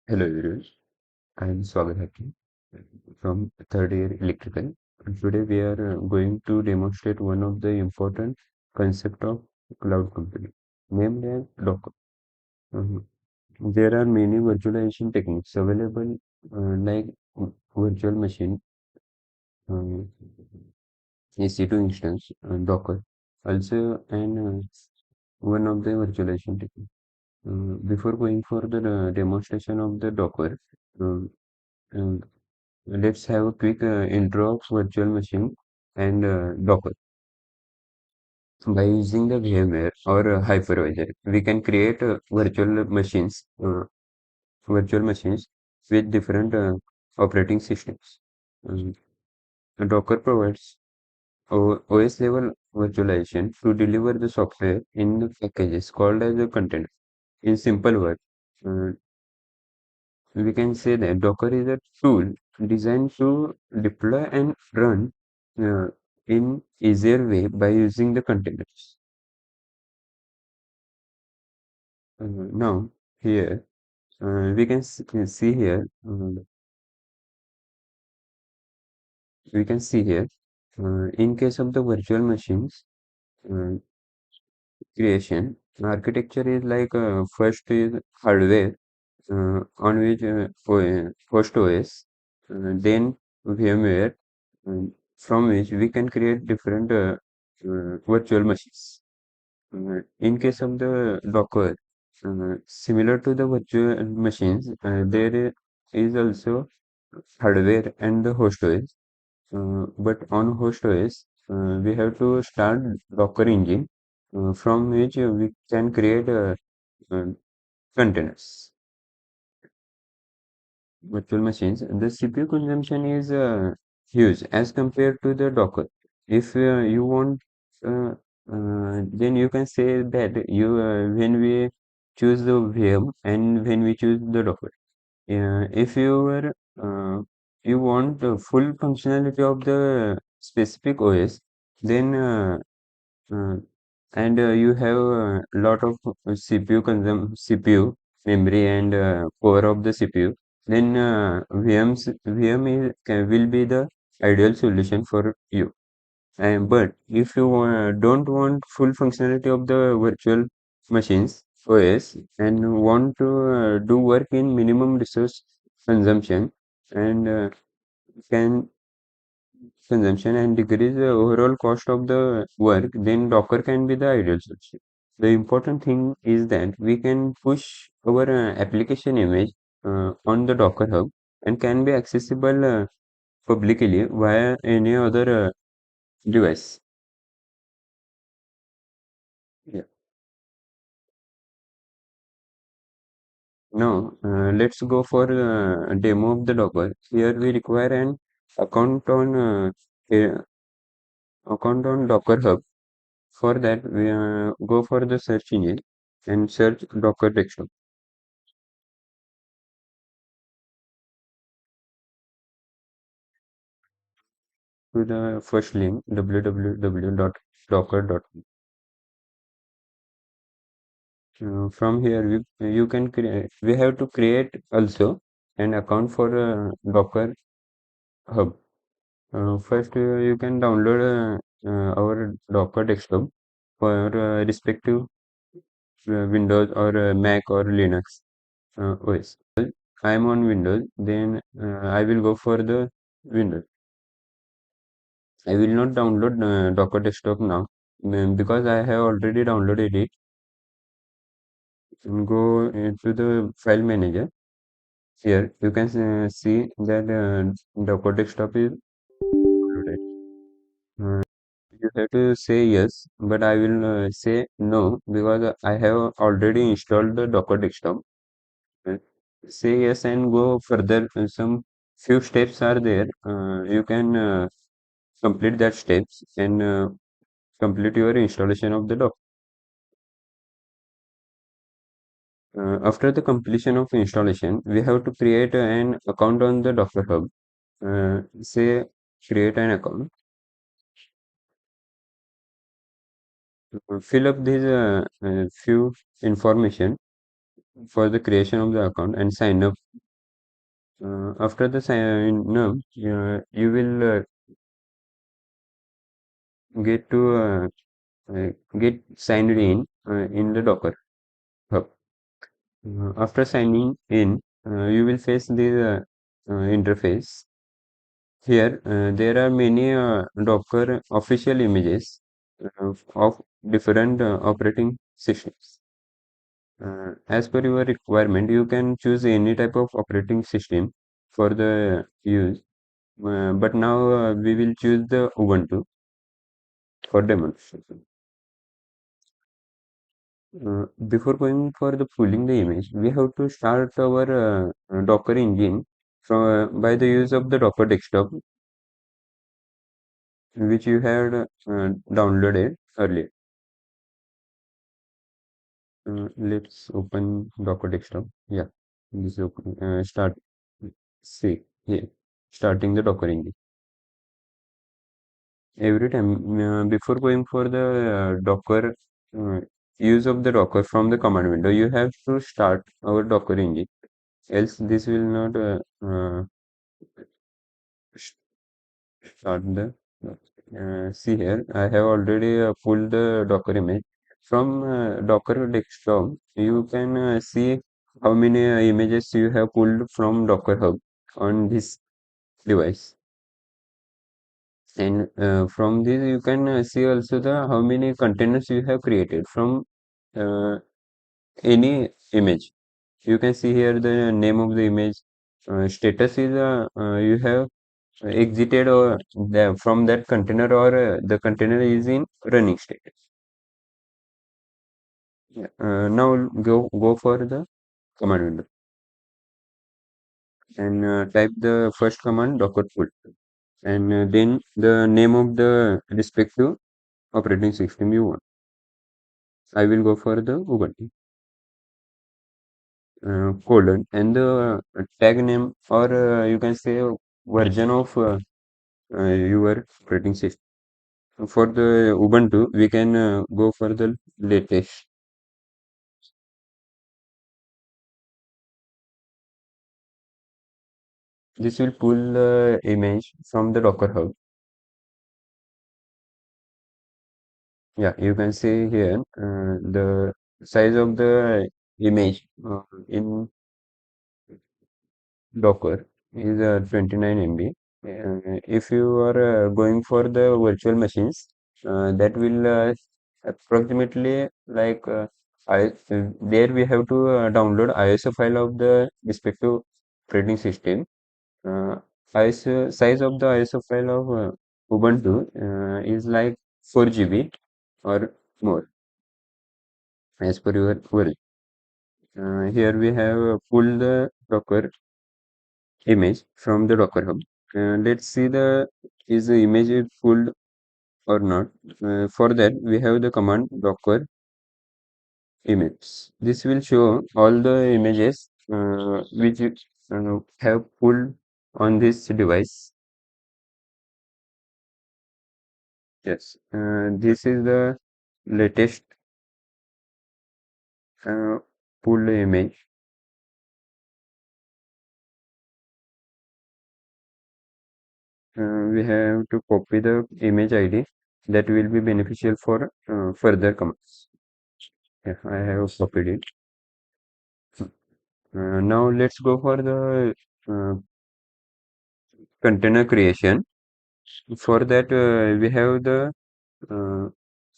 Hello everyone, I am Swagat from third year electrical. And today we are going to demonstrate one of the important concept of cloud computing, namely as Docker. Um, there are many virtualization techniques available like virtual machine, um, EC2 instance, Docker, also and one of the virtualization techniques. Before going for the demonstration of the Docker, um, uh, let's have a quick intro of virtual machine and Docker. By using the VMware or hypervisor, we can create virtual machines with different operating systems. Um, Docker provides OS level virtualization to deliver the software in the packages called as a container. In simple words, uh, we can say that Docker is a tool designed to deploy and run uh, in easier way by using the containers. Now here we can see here we can see here in case of the virtual machines uh, creation architecture is like first is hardware on which host OS, then VMware, from which we can create different virtual machines. In case of the Docker, similar to the virtual machines, there is also hardware and the host OS. But on host OS, we have to start Docker engine from which we can create uh, containers. Virtual machines, the CPU consumption is huge as compared to the Docker. If you want, uh, then you can say that when we choose the VM and when we choose the Docker. If you want the full functionality of the specific OS, then uh, and you have a lot of CPU memory and power of the CPU, then VM will be the ideal solution for you. But if you don't want full functionality of the virtual machines OS and want to do work in minimum resource consumption and can consumption and decrease the overall cost of the work, then Docker can be the ideal solution. The important thing is that we can push our application image on the Docker Hub and can be accessible publicly via any other device. Yeah. Now, let's go for a demo of the Docker. Here we require an account on a- account on Docker Hub. For that, we go for the search engine and search Docker desktop. To the first link www.docker.com. From here, you can create. We have to create also an account for Docker Hub. First, you can download our Docker desktop for respective Windows or Mac or Linux OS. I am on Windows, then I will go for the Windows. I will not download Docker desktop now because I have already downloaded it. And go into the file manager. Here you can see that Docker desktop is loaded. Uh, you have to say yes, but I will say no because I have already installed the Docker desktop. Uh, Say yes and go further. Some few steps are there. You can complete that steps and complete your installation of the Docker. After the completion of installation, we have to create an account on the Docker Hub. Say create an account, fill up these few information for the creation of the account and sign up. After the sign up, you will get to get signed in the Docker Hub. After signing in, you will face the interface. Here, there are many Docker official images of different operating systems. As per your requirement, you can choose any type of operating system for the use. But now we will choose the Ubuntu for demonstration. Before going for the pulling the image, we have to start our Docker engine by the use of the Docker desktop, which you had downloaded earlier. Let's open Docker desktop. Yeah, this is open. Start. See here, starting the Docker engine. Every time before going for the Docker uh, use of the Docker from the command window, you have to start our Docker engine. Else, this will not sh- start the. See here, I have already pulled the Docker image from Docker desktop. You can see how many images you have pulled from Docker Hub on this device. And from this, you can see also the how many containers you have created from uh, any image. You can see here the name of the image. Status is you have exited or from that container or the container is in running state. Yeah. Now go for the command window and type the first command docker pull and then the name of the respective operating system you want. I will go for the Ubuntu. Colon and the tag name or you can say version of your operating system. For the Ubuntu, we can go for the latest. This will pull the image from the Docker Hub. Yeah, you can see here the size of the image in Docker is 29 MB. If you are going for the virtual machines, that will approximately like there we have to download ISO file of the respective operating system. Uh, ISO size of the ISO file of Ubuntu is like 4 GB or more as per your query. Here we have pulled the Docker image from the Docker Hub. Let's see the is the image is pulled or not. For that we have the command docker image. This will show all the images which have pulled on this device. Yes, this is the latest uh, pulled image. We have to copy the image ID that will be beneficial for further commands. Yeah, I have copied it. Now let's go for the uh, container creation. For that, we have the uh,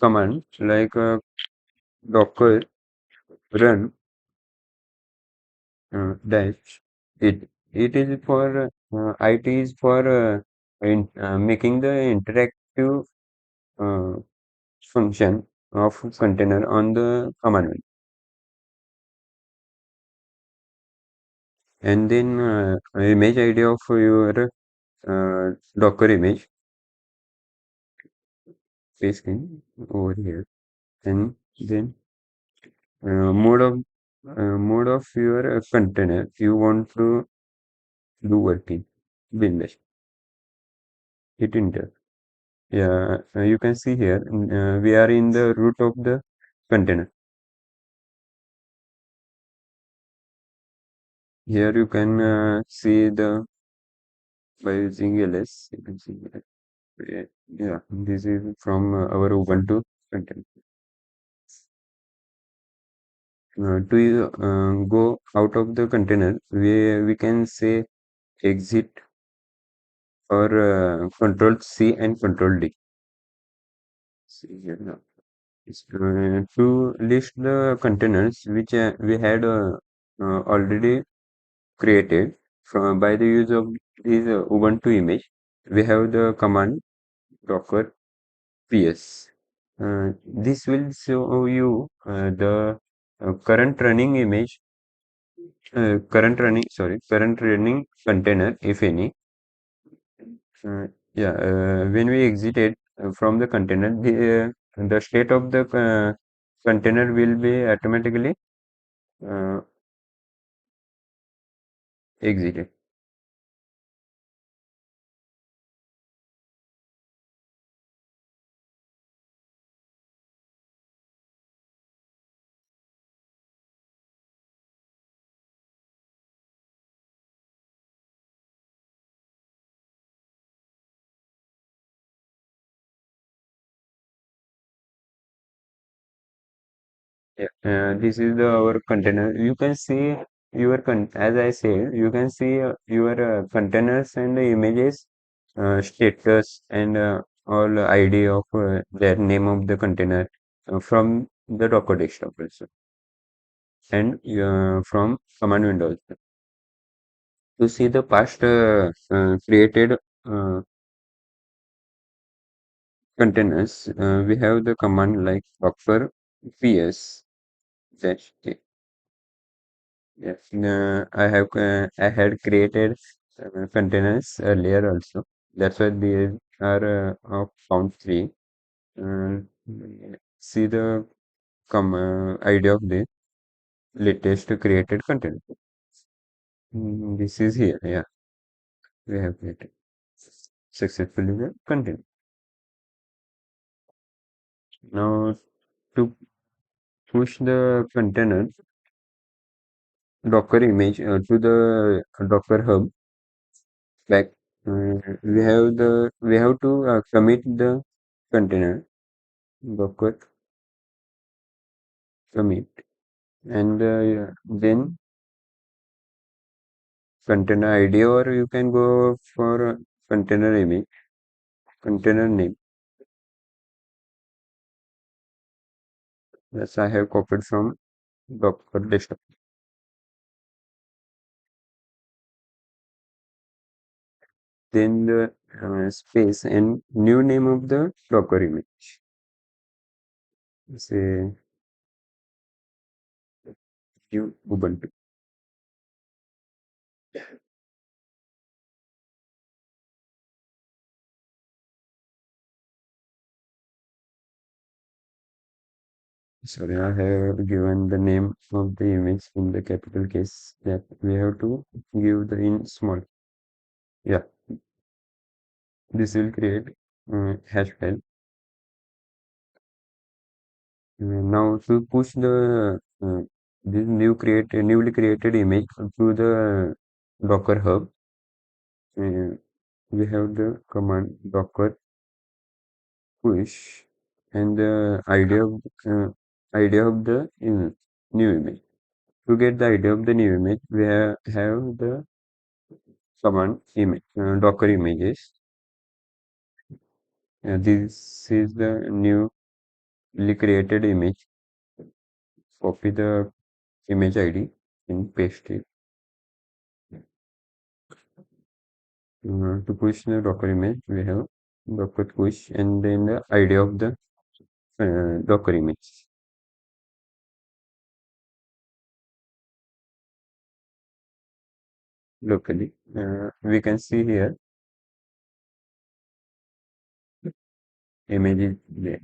command like docker run dash it. It is for IT is for making the interactive uh, function of container on the command line. And then image ID of your Docker image paste in over here, and then mode of your container you want to do working business. Hit enter. Yeah, you can see here we are in the root of the container. Here you can see the by using ls. You can see that. Yeah, this is from our Ubuntu content. To go out of the container, we can say exit or control C and control D. See here now. To list the containers which we had already created from by the use of this Ubuntu image, we have the command docker ps. This will show you the current running image, current running container, if any. Yeah, when we exited from the container, the state of the container will be automatically uh, exited. Yeah, this is the our container. You can see your as I said, you can see your containers and the images, status and all ID of their name of the container from the Docker desktop also and from command window also. To see the past created containers, we have the command like docker ps. That's yes, I had created containers earlier also. That's why they are of count three. Uh, See the idea of the latest created container. This is here. Yeah, we have created successfully the container. Now to push the container Docker image to the Docker hub back, we have to commit the container Docker commit and then container ID, or you can go for container image, container name. Yes, I have copied from Docker desktop. Then the space and new name of the Docker image. Say new Ubuntu. Sorry, I have given the name of the image in the capital case, that we have to give the in small. Yeah, this will create hash file. Now to push the this newly created image to the Docker hub, uh, we have the command docker push and the idea of the new image. To get the idea of the new image, we have the command image docker images. This is the newly created image. Copy the image ID and paste it. To push the Docker image, we have Docker push and then the ID of the Docker image locally. We can see here image is there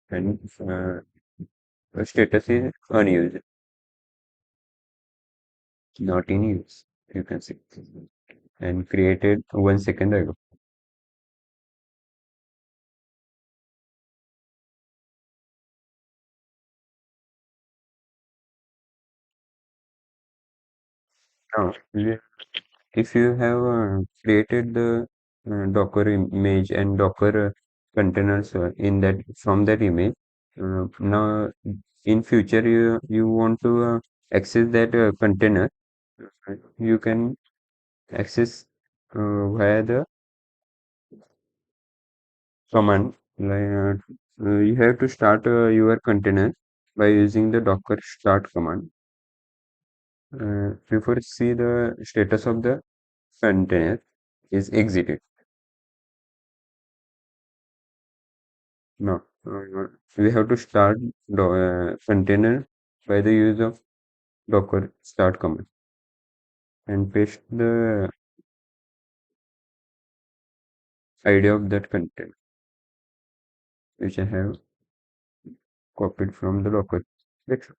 and status is unused, not in use. You can see and created 1 second ago. Now, if you have created the Docker image and Docker containers in that from that image, now in future you want to access that container, you can access via the command. You have to start your container by using the Docker start command. Before see the status of the container is exited. No, we have to start the container by the use of Docker start command and paste the ID of that container, which I have copied from the Docker. That's-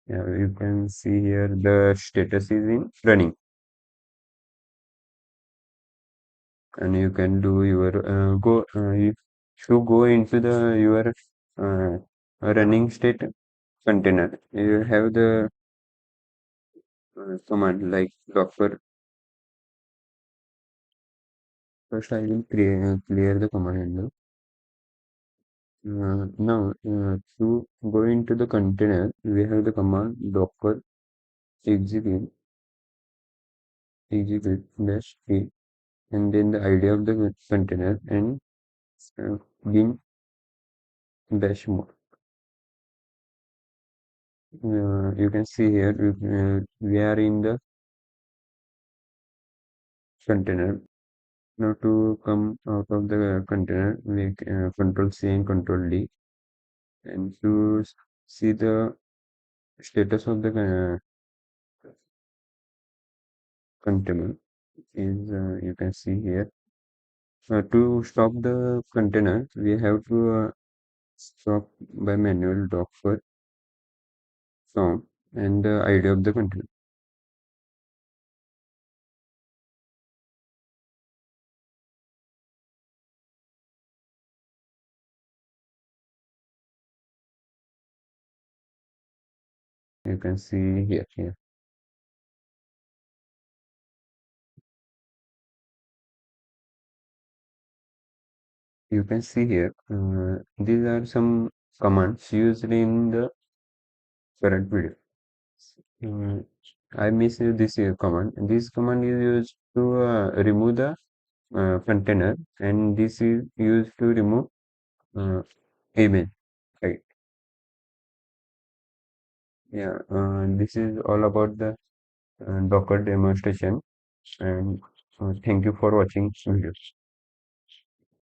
Yeah, you can see here the status is in running, and you can do your go. You should go into the your running state container. You have the command like Docker. First, I will clear the command window. Now, to go into the container, we have the command docker execute execute dash p, and then the ID of the container and bin dash mode. You can see here we are in the container. Now to come out of the container, we control C and control D, and to see the status of the container is you can see here. To stop the container, we have to stop by manual docker count and the ID of the container. You can see here. You can see here. These are some commands used in the current video. Uh, I miss this command. This command is used to remove the container, and this is used to remove uh, image. Right? Yeah. This is all about the Docker demonstration, and thank you for watching video.